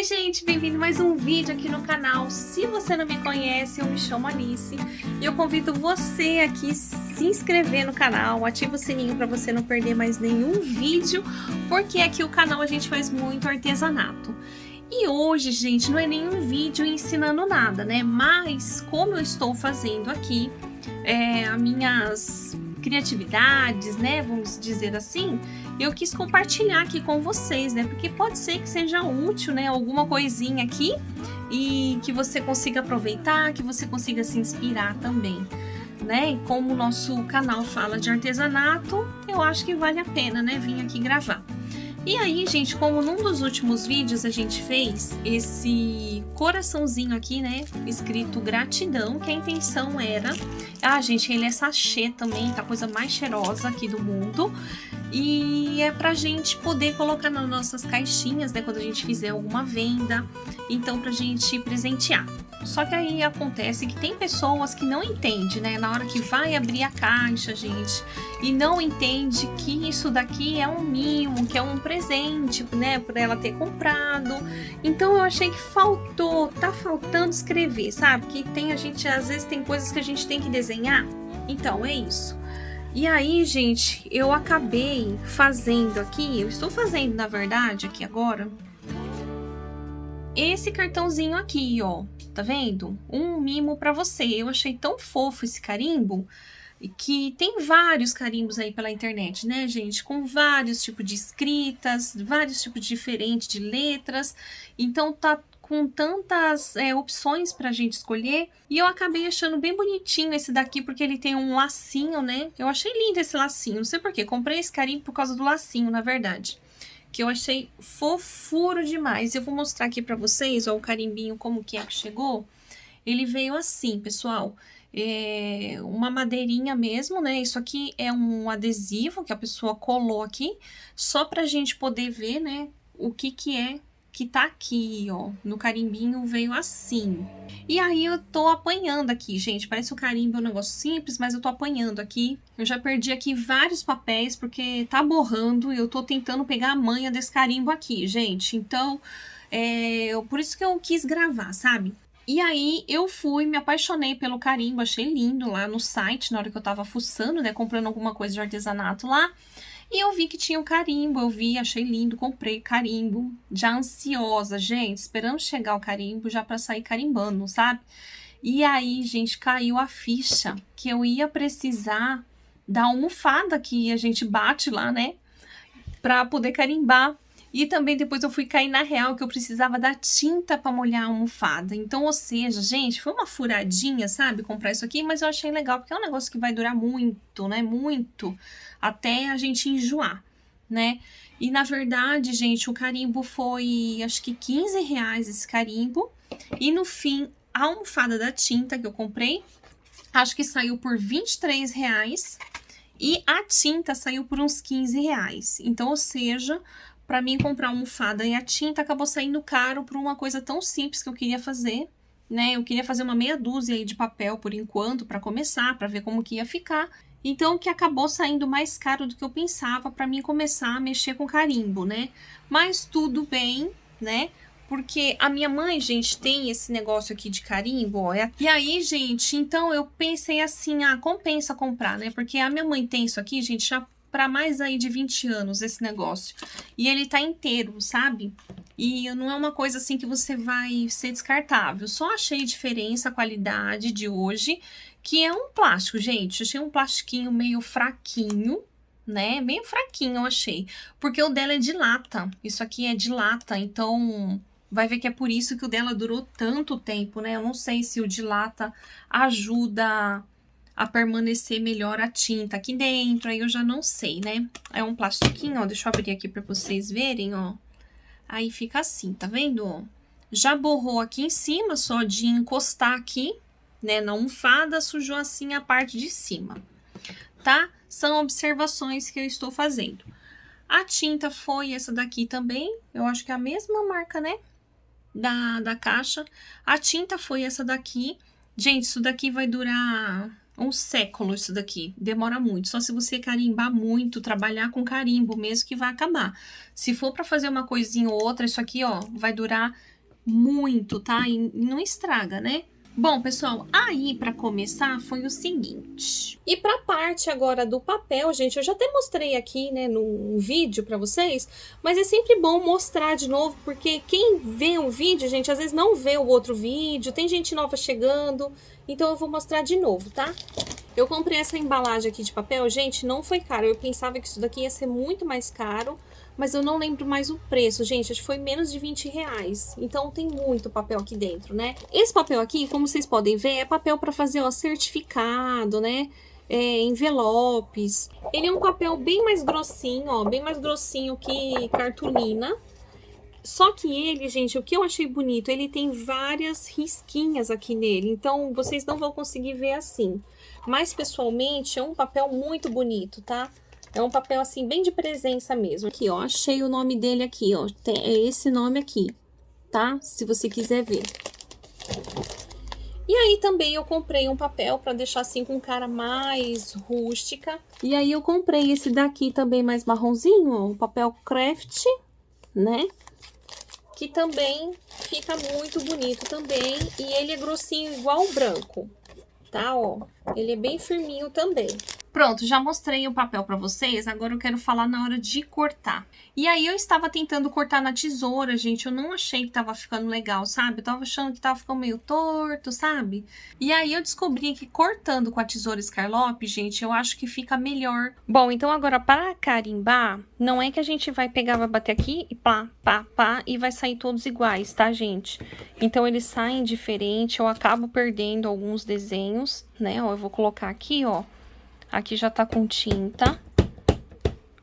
Oi gente, bem-vindo a mais um vídeo aqui no canal. Se você não me conhece, eu me chamo Alice e eu convido você aqui a se inscrever no canal, ativa o sininho para você não perder mais nenhum vídeo, porque aqui o canal a gente faz muito artesanato. E hoje, gente, não é nenhum vídeo ensinando nada, né? Mas como eu estou fazendo aqui as minhas criatividades, né? Vamos dizer assim, eu quis compartilhar aqui com vocês, né? Porque pode ser que seja útil, né? Alguma coisinha aqui e que você consiga aproveitar, que você consiga se inspirar também, né? E como o nosso canal fala de artesanato, eu acho que vale a pena, né? Vir aqui gravar. E aí, gente, como num dos últimos vídeos a gente fez esse coraçãozinho aqui, né, escrito gratidão, que a intenção era... Ah, gente, ele é sachê também, tá a coisa mais cheirosa aqui do mundo. E é pra gente poder colocar nas nossas caixinhas, né, quando a gente fizer alguma venda. Então, pra gente presentear. Só que aí acontece que tem pessoas que não entendem, né? Na hora que vai abrir a caixa, gente, e não entende que isso daqui é um mimo, que é um presente, né? Por ela ter comprado. Então eu achei que tá faltando escrever, sabe? Que tem às vezes tem coisas que a gente tem que desenhar. Então é isso. E aí, gente, eu acabei fazendo aqui, eu estou fazendo na verdade aqui agora, esse cartãozinho aqui, ó, tá vendo? Um mimo pra você. Eu achei tão fofo esse carimbo, que tem vários carimbos aí pela internet, né, gente? Com vários tipos de escritas, vários tipos diferentes de letras. Então tá com tantas opções pra gente escolher. E eu acabei achando bem bonitinho esse daqui, porque ele tem um lacinho, né? Eu achei lindo esse lacinho, não sei porquê. Comprei esse carimbo por causa do lacinho, na verdade, que eu achei fofuro demais. Eu vou mostrar aqui pra vocês, ó, o carimbinho, como que é que chegou. Ele veio assim, pessoal, uma madeirinha mesmo, né? Isso aqui é um adesivo que a pessoa colou aqui, só pra gente poder ver, né, o que é que tá aqui, ó. No carimbinho veio assim. E aí eu tô apanhando aqui, gente. Parece o carimbo é um negócio simples, mas eu tô apanhando aqui. Eu já perdi aqui vários papéis, porque tá borrando e eu tô tentando pegar a manha desse carimbo aqui, gente. Então, por isso que eu quis gravar, sabe? E aí eu me apaixonei pelo carimbo, achei lindo lá no site, na hora que eu tava fuçando, né, comprando alguma coisa de artesanato lá. E eu vi que tinha o carimbo, achei lindo, comprei carimbo, já ansiosa, gente, esperando chegar o carimbo já pra sair carimbando, sabe? E aí, gente, caiu a ficha que eu ia precisar da almofada que a gente bate lá, né, pra poder carimbar. E também depois eu fui cair na real que eu precisava da tinta para molhar a almofada. Então, ou seja, gente, foi uma furadinha, sabe, comprar isso aqui, mas eu achei legal, porque é um negócio que vai durar muito, né, muito, até a gente enjoar, né. E na verdade, gente, o carimbo foi, acho que R$15 esse carimbo, e no fim, a almofada da tinta que eu comprei, acho que saiu por R$23, e a tinta saiu por uns R$15. Então, ou seja, para mim comprar a almofada e a tinta acabou saindo caro por uma coisa tão simples que eu queria fazer, né? Eu queria fazer uma meia dúzia aí de papel por enquanto, para começar, para ver como que ia ficar. Então, que acabou saindo mais caro do que eu pensava para mim começar a mexer com carimbo, né? Mas tudo bem, né? Porque a minha mãe, gente, tem esse negócio aqui de carimbo, ó. E aí, gente, então eu pensei assim, compensa comprar, né? Porque a minha mãe tem isso aqui, gente, já para mais aí de 20 anos esse negócio. E ele tá inteiro, sabe? E não é uma coisa assim que você vai ser descartável. Só achei diferença a qualidade de hoje, que é um plástico, gente. Achei um plastiquinho meio fraquinho, né? Bem fraquinho eu achei. Porque o dela é de lata. Isso aqui é de lata, então vai ver que é por isso que o dela durou tanto tempo, né? Eu não sei se o de lata ajuda a permanecer melhor a tinta aqui dentro, aí eu já não sei, né? É um plastiquinho, ó, deixa eu abrir aqui pra vocês verem, ó. Aí fica assim, tá vendo, ó? Já borrou aqui em cima, só de encostar aqui, né, na almofada, sujou assim a parte de cima, tá? São observações que eu estou fazendo. A tinta foi essa daqui também, eu acho que é a mesma marca, né, da caixa. A tinta foi essa daqui. Gente, isso daqui vai durar um século isso daqui, demora muito. Só se você carimbar muito, trabalhar com carimbo mesmo que vai acabar. Se for para fazer uma coisinha ou outra, isso aqui, ó, vai durar muito, tá? E não estraga, né? Bom, pessoal, aí para começar foi o seguinte. E para a parte agora do papel, gente, eu já até mostrei aqui, né, no vídeo para vocês, mas é sempre bom mostrar de novo, porque quem vê um vídeo, gente, às vezes não vê o outro vídeo, tem gente nova chegando, então eu vou mostrar de novo, tá? Eu comprei essa embalagem aqui de papel, gente, não foi caro, eu pensava que isso daqui ia ser muito mais caro, mas eu não lembro mais o preço, gente, acho que foi menos de 20 reais. Então tem muito papel aqui dentro, né? Esse papel aqui, como vocês podem ver, é papel para fazer, ó, certificado, né? Envelopes. Ele é um papel bem mais grossinho, ó, bem mais grossinho que cartolina. Só que ele, gente, o que eu achei bonito, ele tem várias risquinhas aqui nele, então vocês não vão conseguir ver assim. Mas pessoalmente é um papel muito bonito, tá? É um papel assim, bem de presença mesmo. Aqui, ó, achei o nome dele aqui, ó. É esse nome aqui, tá? Se você quiser ver. E aí também eu comprei um papel para deixar assim com cara mais rústica. E aí eu comprei esse daqui também mais marronzinho, ó, um papel craft, né? Que também fica muito bonito também. E ele é grossinho igual o branco, tá? Ó, ele é bem firminho também. Pronto, já mostrei o papel para vocês, agora eu quero falar na hora de cortar. E aí eu estava tentando cortar na tesoura, gente, eu não achei que tava ficando legal, sabe? Eu tava achando que tava ficando meio torto, sabe? E aí eu descobri que cortando com a tesoura Scarlop, gente, eu acho que fica melhor. Bom, então agora para carimbar, não é que a gente vai pegar, vai bater aqui e pá, pá, pá, e vai sair todos iguais, tá, gente? Então eles saem diferente, eu acabo perdendo alguns desenhos, né? Ó, eu vou colocar aqui, ó. Aqui já tá com tinta,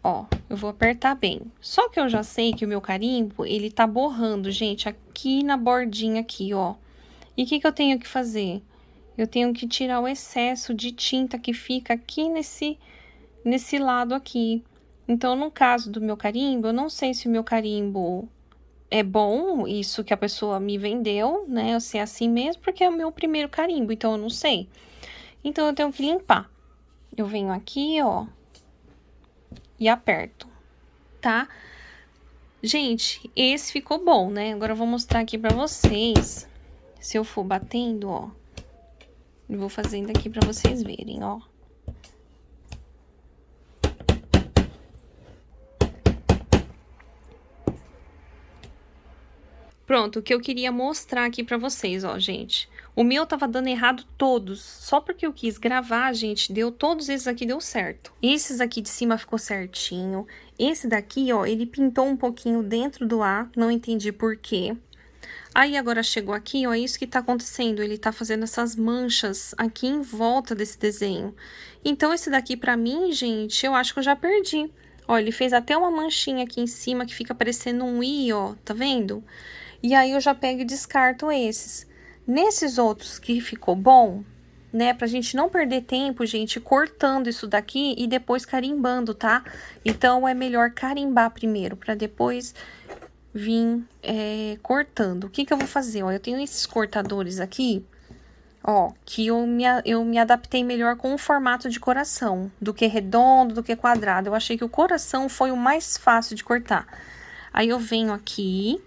ó, eu vou apertar bem. Só que eu já sei que o meu carimbo, ele tá borrando, gente, aqui na bordinha aqui, ó. E o que eu tenho que fazer? Eu tenho que tirar o excesso de tinta que fica aqui nesse lado aqui. Então, no caso do meu carimbo, eu não sei se o meu carimbo é bom, isso que a pessoa me vendeu, né? Se é assim mesmo, porque é o meu primeiro carimbo, então eu não sei. Então, eu tenho que limpar. Eu venho aqui, ó, e aperto, tá? Gente, esse ficou bom, né? Agora eu vou mostrar aqui pra vocês. Se eu for batendo, ó, eu vou fazendo aqui pra vocês verem, ó. Pronto, o que eu queria mostrar aqui pra vocês, ó, gente. O meu tava dando errado todos, só porque eu quis gravar, gente, deu todos esses aqui, deu certo. Esses aqui de cima ficou certinho. Esse daqui, ó, ele pintou um pouquinho dentro do A, não entendi por quê. Aí, agora chegou aqui, ó, isso que tá acontecendo, ele tá fazendo essas manchas aqui em volta desse desenho. Então, esse daqui pra mim, gente, eu acho que eu já perdi. Ó, ele fez até uma manchinha aqui em cima que fica parecendo um I, ó, tá vendo? E aí, eu já pego e descarto esses. Nesses outros que ficou bom, né, pra gente não perder tempo, gente, cortando isso daqui e depois carimbando, tá? Então, é melhor carimbar primeiro, pra depois vir cortando. O que que eu vou fazer? Ó, eu tenho esses cortadores aqui, ó, que eu me adaptei melhor com o formato de coração, do que redondo, do que quadrado. Eu achei que o coração foi o mais fácil de cortar. Aí, eu venho aqui,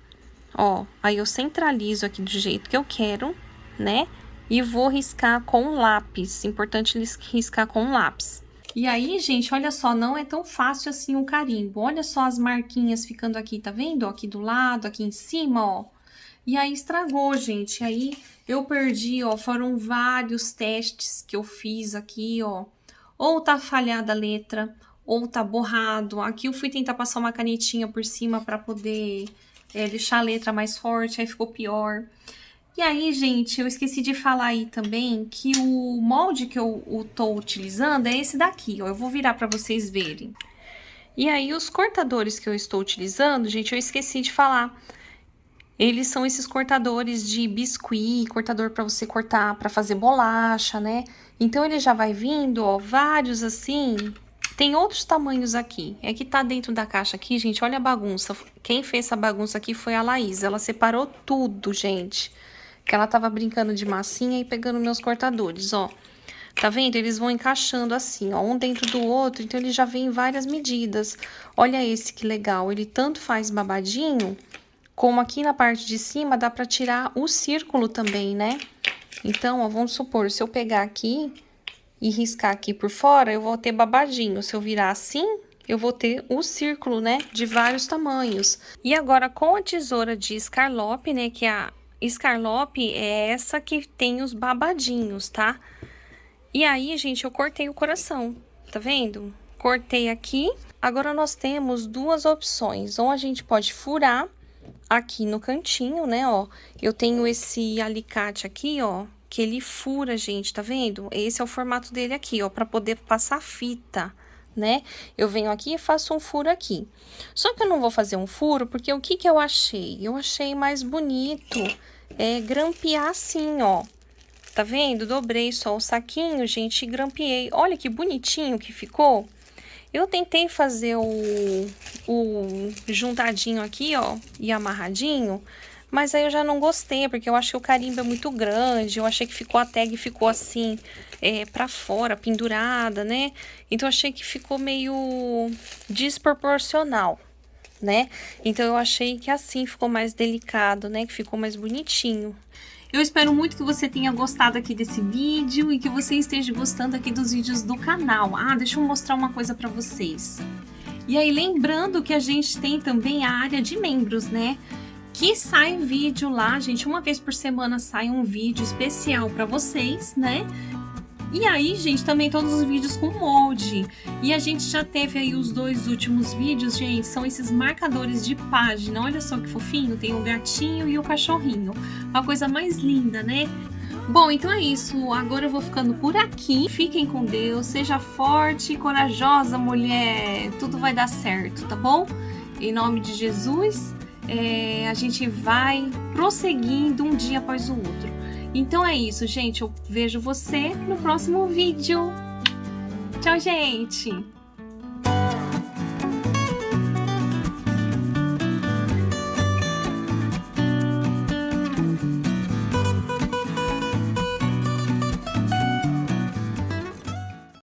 ó, aí eu centralizo aqui do jeito que eu quero, né? E vou riscar com lápis. Importante riscar com lápis. E aí, gente, olha só, não é tão fácil assim o carimbo. Olha só as marquinhas ficando aqui, tá vendo? Ó, aqui do lado, aqui em cima, ó. E aí estragou, gente. Aí eu perdi, ó, foram vários testes que eu fiz aqui, ó. Ou tá falhada a letra, ou tá borrado. Aqui eu fui tentar passar uma canetinha por cima pra poder deixar a letra mais forte, aí ficou pior. E aí, gente, eu esqueci de falar aí também que o molde que eu tô utilizando é esse daqui, ó. Eu vou virar pra vocês verem. E aí, os cortadores que eu estou utilizando, gente, eu esqueci de falar. Eles são esses cortadores de biscuit, cortador pra você cortar, pra fazer bolacha, né? Então, ele já vai vindo, ó, vários assim. Tem outros tamanhos aqui. É que tá dentro da caixa aqui, gente, olha a bagunça. Quem fez essa bagunça aqui foi a Laís. Ela separou tudo, gente. Que ela tava brincando de massinha e pegando meus cortadores, ó. Tá vendo? Eles vão encaixando assim, ó, um dentro do outro, então ele já vem em várias medidas. Olha esse que legal, ele tanto faz babadinho, como aqui na parte de cima dá pra tirar o círculo também, né? Então, ó, vamos supor, se eu pegar aqui e riscar aqui por fora, eu vou ter babadinho. Se eu virar assim, eu vou ter o círculo, né, de vários tamanhos. E agora, com a tesoura de escarlope, né, que a escarlope é essa que tem os babadinhos, tá? E aí, gente, eu cortei o coração, tá vendo? Cortei aqui. Agora, nós temos duas opções. Ou a gente pode furar aqui no cantinho, né, ó. Eu tenho esse alicate aqui, ó, que ele fura, gente, tá vendo? Esse é o formato dele aqui, ó, pra poder passar fita, né? Eu venho aqui e faço um furo aqui. Só que eu não vou fazer um furo, porque o que que eu achei? Eu achei mais bonito grampear assim, ó. Tá vendo? Dobrei só o saquinho, gente, e grampeei. Olha que bonitinho que ficou. Eu tentei fazer o juntadinho aqui, ó, e amarradinho, mas aí eu já não gostei, porque eu achei o carimbo é muito grande, eu achei que ficou a tag ficou assim, pra fora, pendurada, né? Então, eu achei que ficou meio desproporcional, né? Então, eu achei que assim ficou mais delicado, né? Que ficou mais bonitinho. Eu espero muito que você tenha gostado aqui desse vídeo e que você esteja gostando aqui dos vídeos do canal. Ah, deixa eu mostrar uma coisa pra vocês. E aí, lembrando que a gente tem também a área de membros, né? Que sai vídeo lá, gente, uma vez por semana sai um vídeo especial pra vocês, né? E aí, gente, também todos os vídeos com molde. E a gente já teve aí os 2 últimos vídeos, gente, são esses marcadores de página. Olha só que fofinho, tem o gatinho e o cachorrinho. Uma coisa mais linda, né? Bom, então é isso. Agora eu vou ficando por aqui. Fiquem com Deus, seja forte e corajosa, mulher. Tudo vai dar certo, tá bom? Em nome de Jesus, a gente vai prosseguindo um dia após o outro. Então é isso, gente. Eu vejo você no próximo vídeo. Tchau, gente!